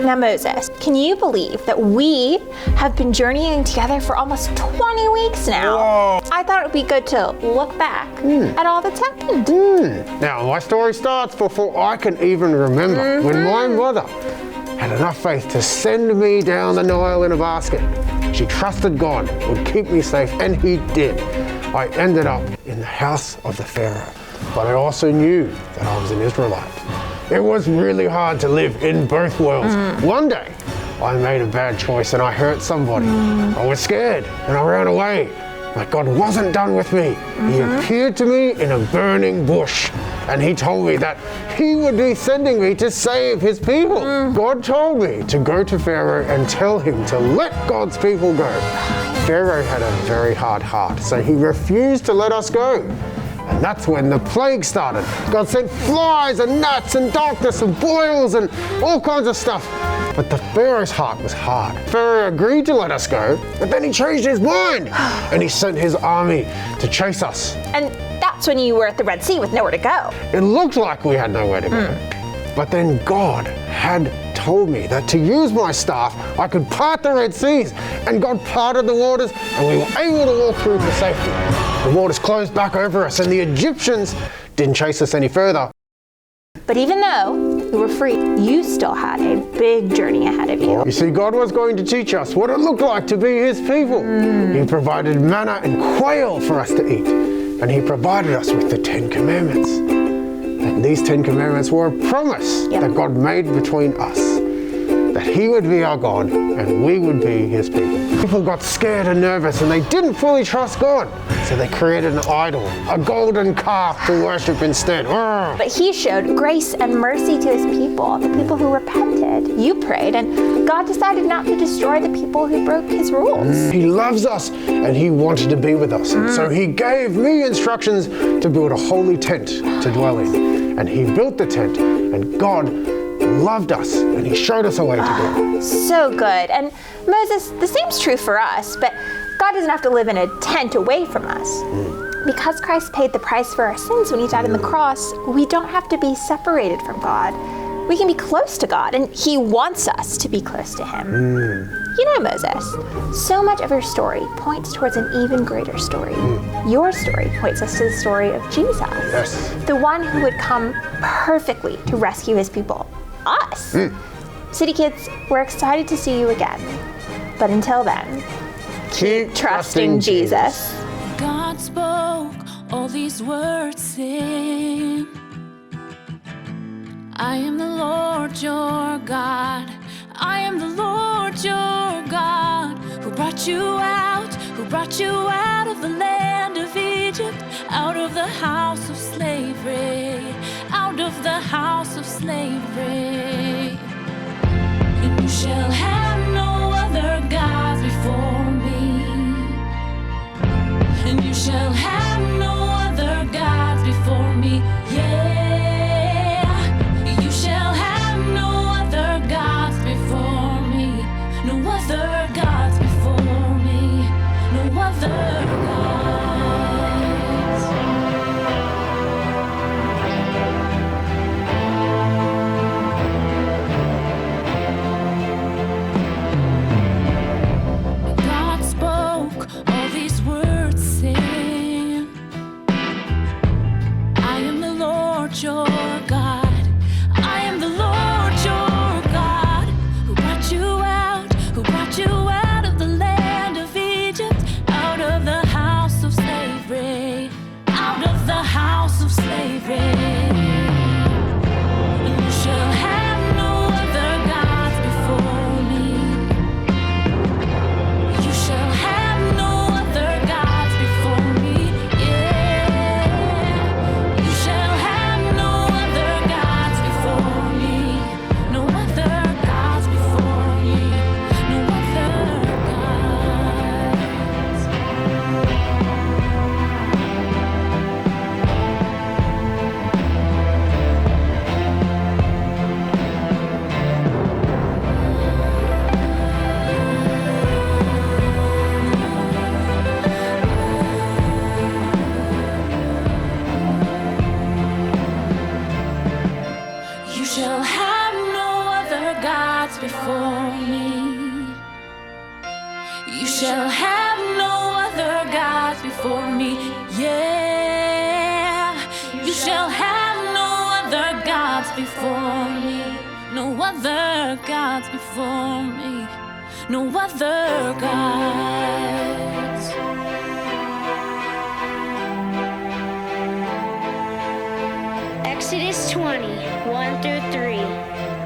Now, Moses, can you believe that we have been journeying together for almost 20 weeks now? Whoa. I thought it would be good to look back at all that's happened. Now, my story starts before I can even remember, when my mother had enough faith to send me down the Nile in a basket. She trusted God would keep me safe, and he did. I ended up in the house of the Pharaoh, but I also knew that I was an Israelite. It was really hard to live in both worlds. One day, I made a bad choice and I hurt somebody. I was scared and I ran away. But God wasn't done with me. He appeared to me in a burning bush, and he told me that he would be sending me to save his people. God told me to go to Pharaoh and tell him to let God's people go. Pharaoh had a very hard heart, so he refused to let us go. And that's when the plague started. God sent flies and gnats and darkness and boils and all kinds of stuff. But the Pharaoh's heart was hard. Pharaoh agreed to let us go, but then he changed his mind and he sent his army to chase us. And that's when you were at the Red Sea with nowhere to go. It looked like we had nowhere to go. But then God had told me that to use my staff, I could part the Red Seas, and God parted the waters, and we were able to walk through to safety. The waters closed back over us, and the Egyptians didn't chase us any further. But even though you were free, you still had a big journey ahead of you. You see, God was going to teach us what it looked like to be his people. He provided manna and quail for us to eat, and he provided us with the 10 Commandments. And these 10 Commandments were a promise that God made between us, that he would be our God and we would be his people. People got scared and nervous and they didn't fully trust God, so they created an idol, a golden calf to worship instead. But he showed grace and mercy to his people, the people who repented. You prayed, and God decided not to destroy the people who broke his rules. He loves us and he wanted to be with us. And so he gave me instructions to build a holy tent to dwell in. And he built the tent, and God loved us and he showed us a way to go. So good. And Moses, the same's true for us, but God doesn't have to live in a tent away from us. Because Christ paid the price for our sins when he died on the cross, we don't have to be separated from God. We can be close to God, and he wants us to be close to him. You know, Moses, so much of your story points towards an even greater story. Your story points us to the story of Jesus. Yes. The one who would come perfectly to rescue his people, us. City Kids, we're excited to see you again. But until then, keep trusting Jesus. God spoke all these words, saying, I am the Lord your God. I am the Lord your God, who brought you out of the land of Egypt, out of the house of slavery, out of the house of slavery. And you shall have no other gods before me, and you shall have no other gods before me. You shall have no other gods before me, no other gods before me, no other gods. God spoke all these words, saying, I am the Lord your God. I am the Lord your God, who brought you out of the land of Egypt, out of the house of slavery, out of the house of slavery. And you shall have no other gods before me. You shall have no other gods before me. You shall have no shall have no other gods before me. You shall have no other gods before me. Yeah, you shall have no other gods before me. No other gods before me. No other gods. Exodus 20, 1 through 3.